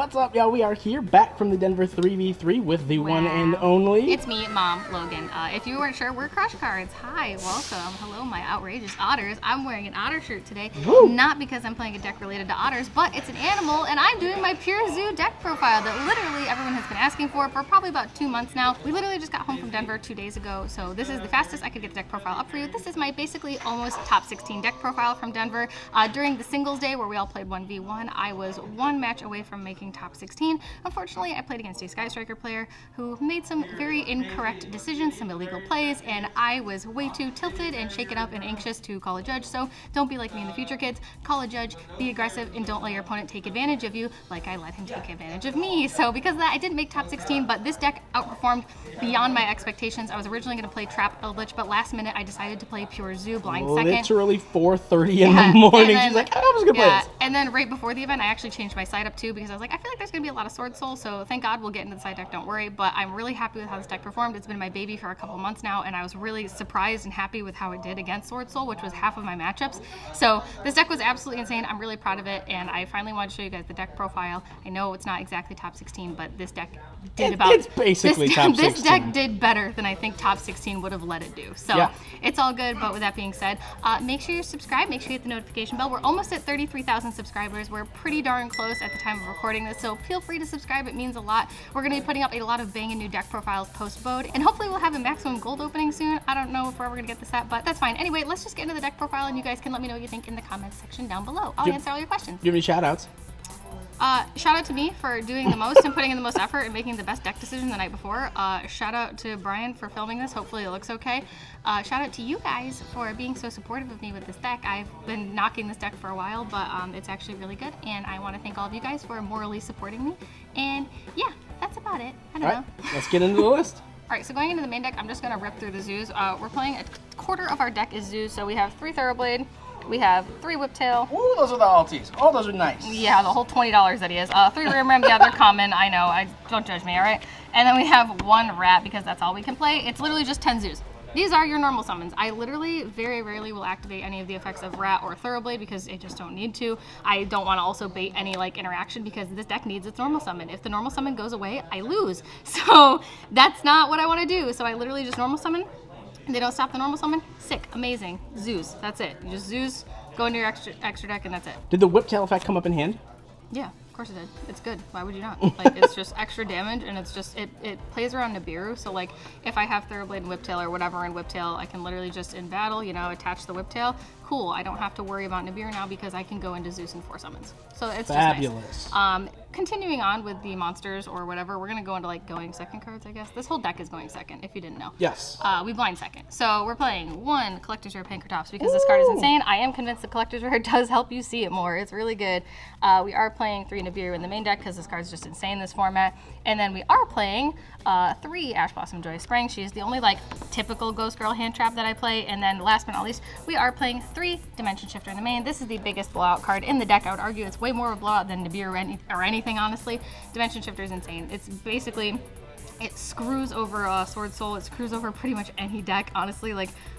What's up, y'all? We are here back from the Denver 3v3 with the one and only. It's me, Mom, Logan. If you weren't sure, we're Crush Cards. Hi, welcome. Hello, my outrageous otters. I'm wearing an otter shirt today. Woo. Not because I'm playing a deck related to otters, but it's an animal, and I'm doing my Pure Zoo deck profile that literally everyone has been asking for probably about 2 months now. We literally just got home from Denver 2 days ago, so this is the fastest I could get the deck profile up for you. This is my basically almost top 16 deck profile from Denver. During the singles day where we all played 1v1, I was one match away from making top 16. Unfortunately, I played against a Sky Striker player who made some very incorrect decisions, some illegal plays, and I was way too tilted and shaken up and anxious to call a judge. So don't be like me in the future, kids. Call a judge, be aggressive, and don't let your opponent take advantage of you like I let him take advantage of me. So because of that, I didn't make top 16, but this deck outperformed beyond my expectations. I was originally going to play Trap Eldritch, but last minute I decided to play Pure Zoo blind second. Literally 4:30 in the morning. She's like, I was going to play this. And then right before the event, I actually changed my side up too because I was like, I feel like there's going to be a lot of Sword Soul, so thank God we'll get into the side deck, don't worry. But I'm really happy with how this deck performed. It's been my baby for a couple months now, and I was really surprised and happy with how it did against Sword Soul, which was half of my matchups. So this deck was absolutely insane. I'm really proud of it, and I finally wanted to show you guys the deck profile. I know it's not exactly top 16, but this deck did It's basically top 16. This deck did better than I think top 16 would have let it do. So yeah, it's all good, but with that being said, make sure you're subscribed, make sure you hit the notification bell. We're almost at 33,000 subscribers. We're pretty darn close at the time of recording this, so feel free to subscribe. It means a lot. We're going to be putting up a lot of banging new deck profiles post-vote, and hopefully we'll have a maximum gold opening soon. I don't know if we're ever going to get this at, but that's fine. Anyway, let's just get into the deck profile, and you guys can let me know what you think in the comments section down below. I'll answer all your questions. Give me shout-outs. Shout out to me for doing the most and putting in the most effort and making the best deck decision the night before. Shout out to Brian for filming this. Hopefully it looks okay. Shout out to you guys for being so supportive of me with this deck. I've been knocking this deck for a while, but it's actually really good, and I want to thank all of you guys for morally supporting me. And yeah, that's about it. I don't know. Let's get into the list. All right, so going into the main deck, I'm just going to rip through the Zeus. We're playing a quarter of our deck is Zeus, so we have 3 Thoroughblade. We have 3 Whiptail. Ooh, those are the alties. Oh, those are nice. Yeah, the whole $20 that he is. 3 Rim Rim, yeah, they're common. I know. Don't judge me, all right? And then we have 1 Rat because that's all we can play. It's literally just 10 Zeus. These are your normal summons. I literally very rarely will activate any of the effects of Rat or Thoroughblade because I just don't need to. I don't want to also bait any interaction because this deck needs its normal summon. If the normal summon goes away, I lose. So that's not what I want to do. So I literally just normal summon. They don't stop the normal summon. Sick, amazing. Zeus, that's it. You just Zeus, go into your extra deck, and that's it. Did the Whiptail effect come up in hand? Yeah, of course it did. It's good. Why would you not? It's just extra damage, and it's just it plays around Nibiru. So if I have Thoroughblade and Whiptail or whatever in Whiptail, I can literally just in battle, attach the Whiptail. Cool. I don't have to worry about Nibiru now because I can go into Zeus in 4 summons. So it's fabulous. Just nice. Continuing on with the monsters or whatever, we're gonna go into going second cards, I guess. This whole deck is going second, if you didn't know. Yes. We blind second. So we're playing 1 Collector's Rare Pankratops because this card is insane. I am convinced the Collector's Rare does help you see it more. It's really good. We are playing 3 Nibiru in the main deck because this card's just insane in this format. And then we are playing 3 Ash Blossom Joy Spring. She's the only typical Ghost Girl hand trap that I play. And then last but not least, we are playing 3 Dimension Shifter in the main. This is the biggest blowout card in the deck. I would argue it's way more of a blowout than Nibiru or anything, honestly. Dimension Shifter is insane. It's basically, it screws over Sword Soul. It screws over pretty much any deck, honestly.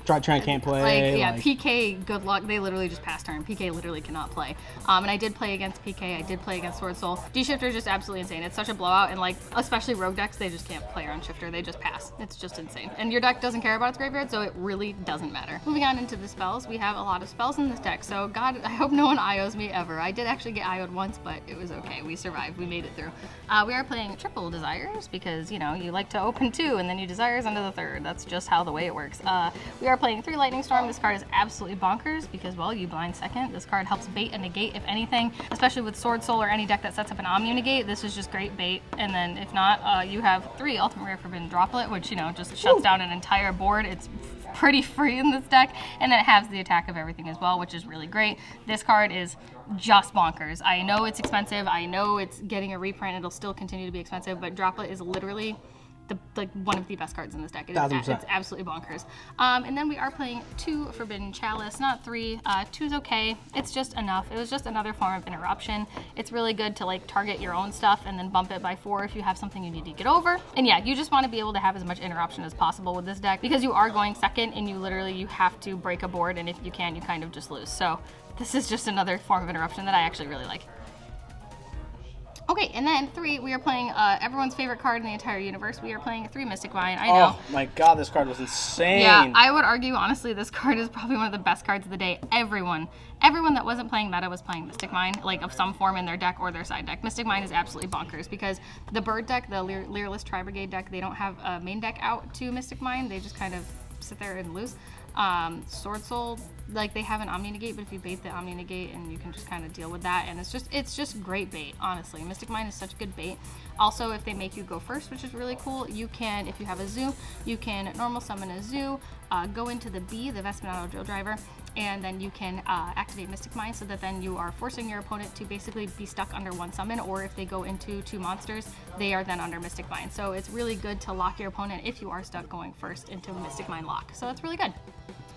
Try can't play. PK, good luck. They literally just pass turn. PK literally cannot play. And I did play against PK. I did play against Sword Soul. D-Shifter is just absolutely insane. It's such a blowout, and especially rogue decks, they just can't play around Shifter. They just pass. It's just insane. And your deck doesn't care about its graveyard, so it really doesn't matter. Moving on into the spells, we have a lot of spells in this deck, so God, I hope no one IOs me ever. I did actually get IO'd once, but it was okay. We survived. We made it through. We are playing triple Desires because, you like to open 2, and then you Desires into the 3rd. That's just how the way it works. We are playing 3 Lightning Storm. This card is absolutely bonkers because, well, you blind second. This card helps bait a negate, if anything, especially with Sword Soul or any deck that sets up an Omni negate. This is just great bait. And then if not, you have 3 Ultimate Rare Forbidden Droplet, which, just shuts down an entire board. It's pretty free in this deck. And then it has the attack of everything as well, which is really great. This card is just bonkers. I know it's expensive. I know it's getting a reprint. It'll still continue to be expensive, but Droplet is literally one of the best cards in this deck. It's absolutely bonkers. And then we are playing 2 Forbidden Chalice, not 3. 2's okay. It's just enough. It was just another form of interruption. It's really good to target your own stuff and then bump it by 4 if you have something you need to get over. And yeah, you just want to be able to have as much interruption as possible with this deck because you are going second and you have to break a board, and if you can, you kind of just lose. So this is just another form of interruption that I actually really like. Okay, and then 3, we are playing everyone's favorite card in the entire universe. We are playing 3 Mystic Mine. I know. Oh my god, this card was insane. Yeah, I would argue, honestly, this card is probably one of the best cards of the day. Everyone that wasn't playing meta was playing Mystic Mine, like of some form in their deck or their side deck. Mystic Mine is absolutely bonkers because the bird deck, the Leerless Tri-Brigade deck, they don't have a main deck out to Mystic Mine. They just kind of sit there and lose. Sword Soul, like they have an Omni Negate, but if you bait the Omni Negate and you can just kind of deal with that, and it's just great bait, honestly. Mystic Mine is such good bait. Also, if they make you go first, which is really cool, you can, if you have a Zoo, you can normal summon a Zoo, go into the B, the Vespinato Drill Driver, and then you can activate Mystic Mine so that then you are forcing your opponent to basically be stuck under 1 summon, or if they go into 2 monsters, they are then under Mystic Mine. So it's really good to lock your opponent if you are stuck going first into a Mystic Mine lock. So that's really good.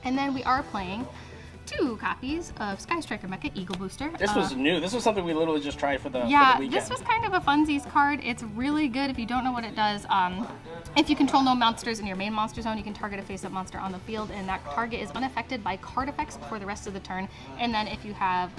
And then we are playing 2 copies of Sky Striker Mecha Eagle Booster. This was new. This was something we literally just tried for the weekend. This was kind of a funsies card. It's really good if you don't know what it does. If you control no monsters in your main monster zone, you can target a face-up monster on the field, and that target is unaffected by card effects for the rest of the turn. And then if you have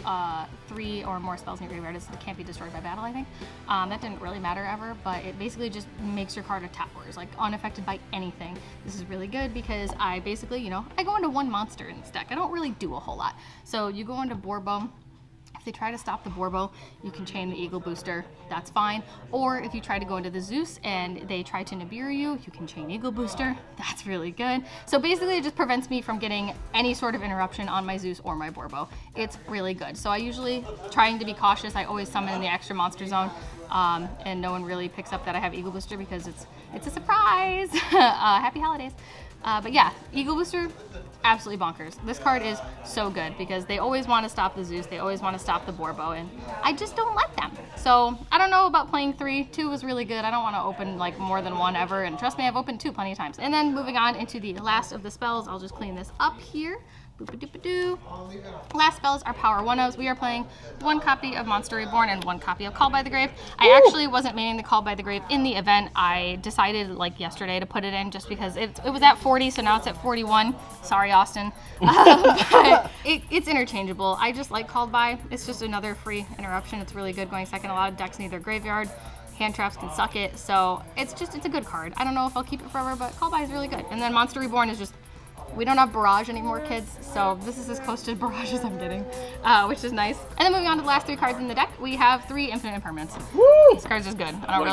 3 or more spells in your graveyard, it can't be destroyed by battle, I think. That didn't really matter ever, but it basically just makes your card a towers, like unaffected by anything. This is really good because I basically, I go into 1 monster in this deck. I don't really do a whole lot. So you go into Borbo. If they try to stop the Borbo, you can chain the Eagle Booster. That's fine. Or if you try to go into the Zeus and they try to Nibiru you can chain Eagle Booster. That's really good. So basically it just prevents me from getting any sort of interruption on my Zeus or my Borbo. It's really good. So I usually, trying to be cautious, I always summon in the extra monster zone. And no one really picks up that I have Eagle Booster because it's a surprise. Happy holidays. But yeah, Eagle Booster, absolutely bonkers. This card is so good because they always want to stop the Zeus, they always want to stop the Borbo, and I just don't let them. So I don't know about playing 3. 2 was really good. I don't want to open like more than 1 ever, and trust me, I've opened 2 plenty of times. And then moving on into the last of the spells, I'll just clean this up here. Boop-a-doop-a-doo. Last spells are Power 1-0s. We are playing 1 copy of Monster Reborn and 1 copy of Called by the Grave. I actually wasn't meaning the Called by the Grave in the event. I decided like yesterday to put it in just because it was at 40, so now it's at 41. Sorry, Austin. But it's interchangeable. I just like Called by. It's just another free interruption. It's really good going second. A lot of decks need their graveyard. Hand traps can suck it. So it's a good card. I don't know if I'll keep it forever, but Called by is really good. And then Monster Reborn is just, we don't have Barrage anymore, kids, so this is as close to Barrage as I'm getting, which is nice. And then moving on to the last 3 cards in the deck, we have 3 Infinite Impermanents. Woo! This card's just good. I don't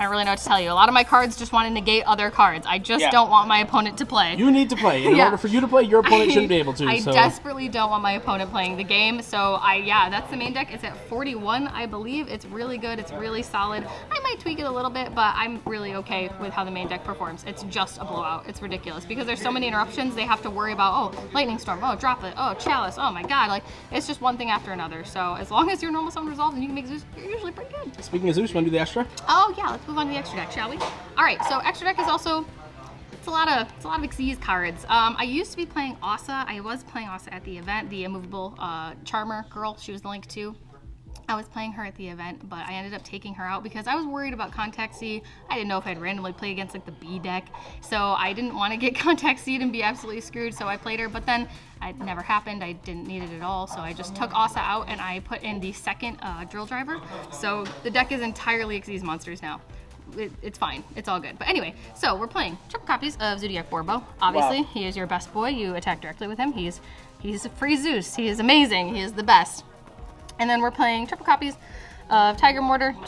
really know what to tell you. A lot of my cards just want to negate other cards. I just don't want my opponent to play. You need to play. In order for you to play, your opponent shouldn't be able to. I desperately don't want my opponent playing the game. So that's the main deck. It's at 41, I believe. It's really good. It's really solid. I might tweak it a little bit, but I'm really okay with how the main deck performs. It's just a blowout. It's ridiculous because there's so many interruptions. They have to worry about, Lightning Storm, drop it, Chalice, oh my god. Like, it's just one thing after another. So as long as your normal summon resolves and you can make Zeus, you're usually pretty good. Speaking of Zeus, want to do the extra? Oh yeah, let's move on to the extra deck, shall we? All right, so extra deck is also, it's a lot of Xyz cards. I used to be playing Asa. I was playing Asa at the event, the immovable Charmer girl. She was the link too. I was playing her at the event, but I ended up taking her out because I was worried about Contact Seed. I didn't know if I'd randomly play against like the B deck, so I didn't want to get Contact Seed and be absolutely screwed, so I played her, but then it never happened. I didn't need it at all, so I just took Asa out and I put in the second Drill Driver. So the deck is entirely Xyz monsters now. It's fine. It's all good. But anyway, so we're playing triple copies of Zodiac Borbo. Obviously, wow. He is your best boy. You attack directly with him. He's a free Zeus. He is amazing. He is the best. And then we're playing triple copies of Tiger Mortar. I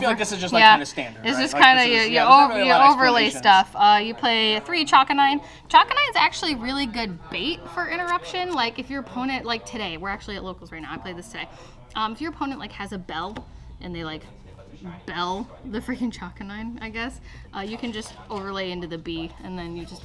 feel like this is just like kind of standard. It's right? just like kind of you overlay stuff. You play 3 Chalkanine. Chalkanine's actually really good bait for interruption. Like if your opponent, like today, we're actually at locals right now. I played this today. If your opponent like has a bell and they like bell the freaking Chalkanine, I guess, you can just overlay into the B and then you just,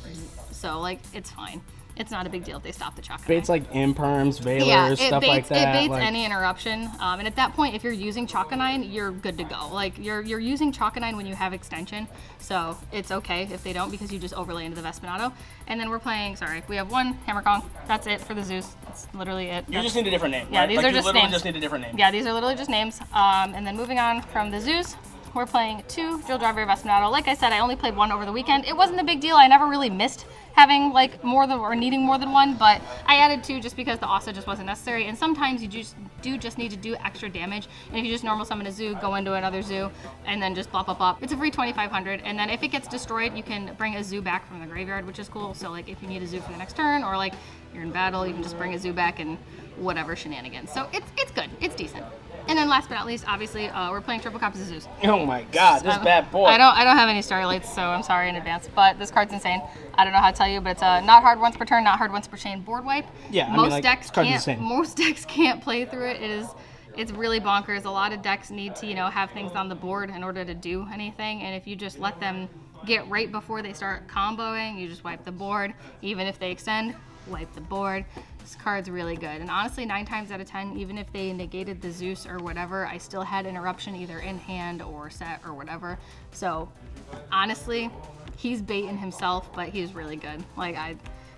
so like it's fine. It's not a big deal if they stop the Chalkanine. Baits like Imperms, Veilers, stuff like that. It baits any interruption. And at that point, if you're using Chalkanine, you're good to go. Like, you're using Chalkanine when you have extension, so it's okay if they don't because you just overlay into the Vespinato. And then we're playing, we have 1 Hammerkong. That's it for the Zeus. That's literally it. You just need a different name, Yeah, right? these like are just names. Just need a different name. Yeah, these are literally just names. And then moving on from the Zeus, we're playing 2 Drill Driver Vespinato. Like I said, I only played 1 over the weekend. It wasn't a big deal. I never really missed having like more than or needing more than one, but I added 2 just because the Asa just wasn't necessary. And sometimes you just need to do extra damage. And if you just normal summon a Zoo, go into another Zoo, and then just blah blah blah. It's a free 2,500. And then if it gets destroyed, you can bring a Zoo back from the graveyard, which is cool. So like if you need a Zoo for the next turn, or like you're in battle, you can just bring a Zoo back and whatever shenanigans. So it's good. It's decent. And then last but not least, obviously, we're playing triple copies of Zeus. Oh my god, this bad boy. I don't have any Starlights, so I'm sorry in advance. But this card's insane. I don't know how to tell you, but it's not hard once per turn, not hard once per chain board wipe. Yeah, most decks can't play through it. It's really bonkers. A lot of decks need to, have things on the board in order to do anything. And if you just let them get right before they start comboing, you just wipe the board. Even if they extend, wipe the board. This card's really good. And honestly, 9 times out of 10, even if they negated the Zeus or whatever, I still had interruption either in hand or set or whatever. So honestly, he's baiting himself, but he's really good. Like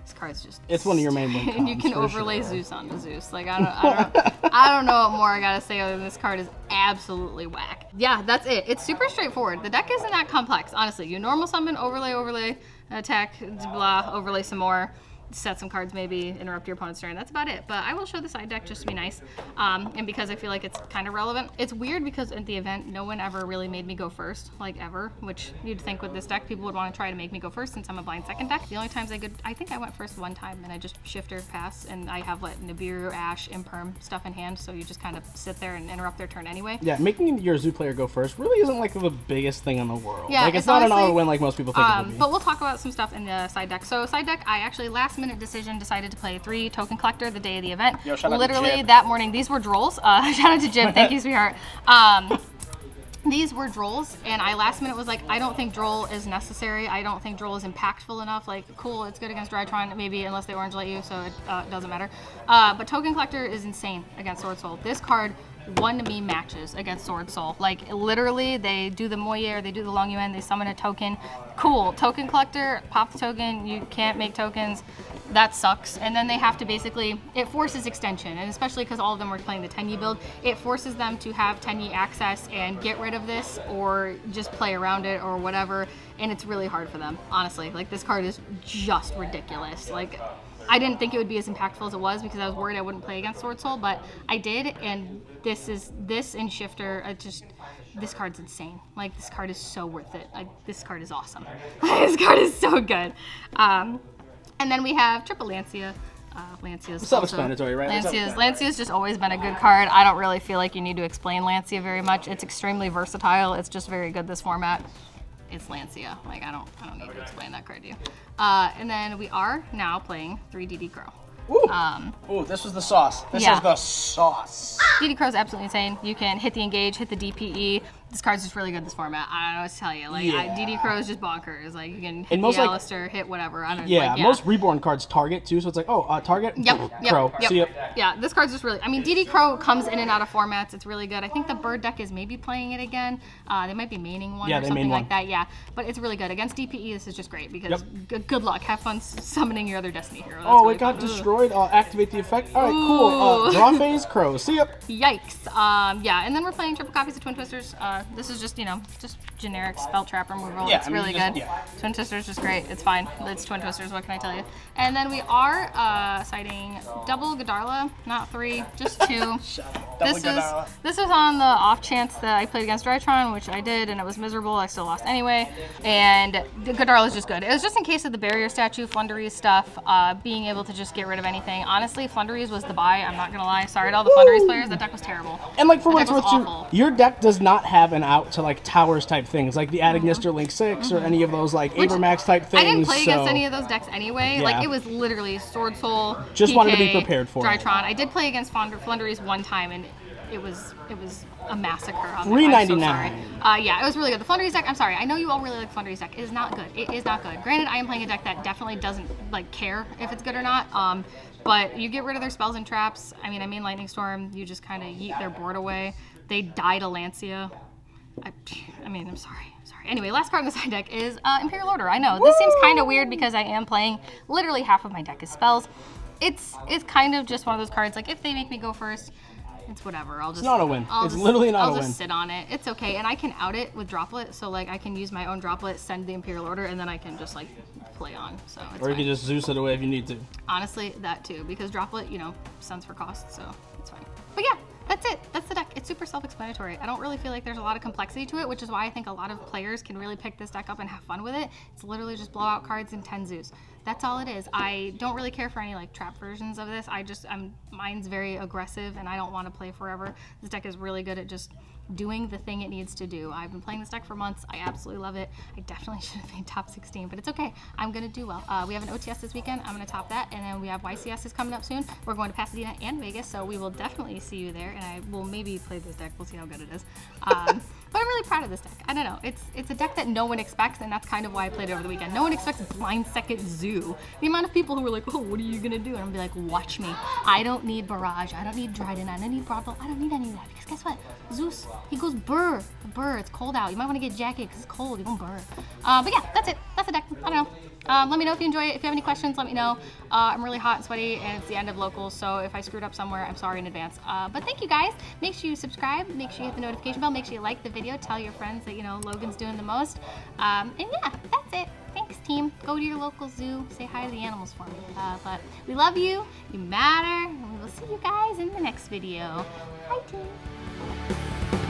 this card's just... It's one of your main win and you can overlay Zeus onto Zeus. Like I don't know what more I gotta say other than this card is absolutely whack. Yeah, that's it. It's super straightforward. The deck isn't that complex, honestly. You normal summon, overlay, attack, blah, overlay some more. Set some cards, maybe interrupt your opponent's turn. That's about it. But I will show the side deck just to be nice, and because I feel like it's kind of relevant. It's weird because at the event, no one ever really made me go first, like ever. Which you'd think with this deck, people would want to try to make me go first since I'm a blind second deck. The only times I think I went first one time, and I just shifter pass, and I have like Nibiru, Ash, Imperm stuff in hand, so you just kind of sit there and interrupt their turn anyway. Yeah, making your Zoo player go first really isn't like the biggest thing in the world. Yeah, like it's not honestly, an auto win like most people think it would be. But we'll talk about some stuff in the side deck. So side deck, I actually last minute decision decided to play 3 token collector the day of the event. Yo, shout out literally to Jib. That morning. These were drolls. Shout out to Jib. Thank you, sweetheart. These were drolls, and I last minute was like, I don't think droll is necessary. I don't think droll is impactful enough. Like, cool, it's good against Drytron, maybe unless they orange light you, so it doesn't matter. But token collector is insane against Sword Soul. This card won me matches against Sword Soul. Like literally, they do the Moyer, they do the Long Yuan, they summon a token. Cool, token collector, pop the token. You can't make tokens. That sucks. And then they have to basically, it forces extension, and especially because all of them were playing the 10-yi build, it forces them to have 10-yi access and get rid of this or just play around it or whatever. And it's really hard for them, honestly. Like this card is just ridiculous. Like I didn't think it would be as impactful as it was because I was worried I wouldn't play against Sword Soul, but I did, and this and Shifter, this card's insane. Like this card is so worth it. Like this card is awesome. This card is so good. And then we have triple Lancia. Lancia's self-explanatory, right? Lancia's just always been a good card. I don't really feel like you need to explain Lancia very much. It's extremely versatile. It's just very good this format. It's Lancia. Like I don't need to explain that card to you. And then we are now playing 3 DD Crow. Ooh, this was the sauce. This is the sauce. DD Crow's absolutely insane. You can hit the engage, hit the DPE. This card's just really good this format. I don't know what to tell you. Like DD Crow is just bonkers. Like you can hit the Alistair, hit whatever. I don't know. Most reborn cards target too, so it's like, target. Crow. See ya. Yeah, this card's just really. I mean, DD Crow comes in and out of formats. It's really good. I think the bird deck is maybe playing it again. They might be maining one or something like that. Yeah, but it's really good against DPE. This is just great because good luck. Have fun summoning your other Destiny hero. That's really it got destroyed. I'll activate the effect. All right, cool. Draw phase, Crow. See ya. Yikes. And then we're playing triple copies of Twin Twisters. This is just just generic spell trap removal. It's really good. Twin Twisters is just great. It's fine. It's Twin Twisters. What can I tell you? And then we are citing double Godarla, not 3, just 2. This was on the off chance that I played against Drytron, which I did, and it was miserable. I still lost anyway. And Godarla is just good. It was just in case of the barrier statue, Flunderies stuff, being able to just get rid of anything. Honestly, Flunderies was the buy. I'm not gonna lie. Sorry to all the Flunderies players. That deck was terrible. And like for what it's worth, your deck does not have an out to like towers type things, like the Adagnister Link 6 or any of those like Abramax type things. I didn't play against any of those decks anyway. Like it was literally Sword Soul, just PK, wanted to be prepared for Drytron. I did play against Flunderies one time, and it was a massacre. $3.99. So sorry. It was really good. The Flunderies deck, I'm sorry. I know you all really like Flunderies deck. It is not good. It is not good. Granted, I am playing a deck that definitely doesn't like care if it's good or not. But you get rid of their spells and traps. I mean Lightning Storm. You just kind of yeet their board away. They die to Lancia. I'm sorry. Anyway, last card in the side deck is Imperial Order. I know, this seems kind of weird because I am playing literally half of my deck is spells. It's kind of just one of those cards, like if they make me go first, it's whatever. I'll just. It's not a win. It's literally not a win. I'll just sit on it. It's okay, and I can out it with Droplet. So like I can use my own Droplet, send the Imperial Order, and then I can just like play on. So it's or you fine. can just Zeus it away if you need to. Honestly, that too, because Droplet, you know, stands for cost, so it's fine. But yeah, that's it. That's the deck. It's super self-explanatory. I don't really feel like there's a lot of complexity to it, which is why I think a lot of players can really pick this deck up and have fun with it. It's literally just blowout cards and 10 Zeus. That's all it is. I don't really care for any like trap versions of this. Mine's very aggressive and I don't want to play forever. This deck is really good at just doing the thing it needs to do. I've been playing this deck for months. I absolutely love it. I definitely should have made top 16, but it's okay. I'm gonna do well. We have an OTS this weekend. I'm gonna top that, and then we have YCS is coming up soon. We're going to Pasadena and Vegas, so we will definitely see you there, and I will maybe play this deck. We'll see how good it is. But I'm really proud of this deck. I don't know. It's a deck that no one expects, and that's kind of why I played it over the weekend. No one expects Blind Second Zoo. The amount of people who were like, oh, what are you gonna do? And I'm be like, watch me. I don't need Barrage. I don't need Dryden. I don't need Brockport. I don't need any of that, because guess what? Zeus, he goes burr. Burr, it's cold out. You might want to get a jacket because it's cold. You don't burr. But yeah, that's it. That's the deck. I don't know. Let me know if you enjoy it. If you have any questions, let me know. I'm really hot and sweaty, and it's the end of locals, so if I screwed up somewhere, I'm sorry in advance. But thank you guys. Make sure you subscribe. Make sure you hit the notification bell. Make sure you like the video. Tell your friends that, you know, Logan's doing the most. And yeah, that's it. Thanks, team. Go to your local zoo. Say hi to the animals for me. But we love you. You matter. And we will see you guys in the next video. Bye, team.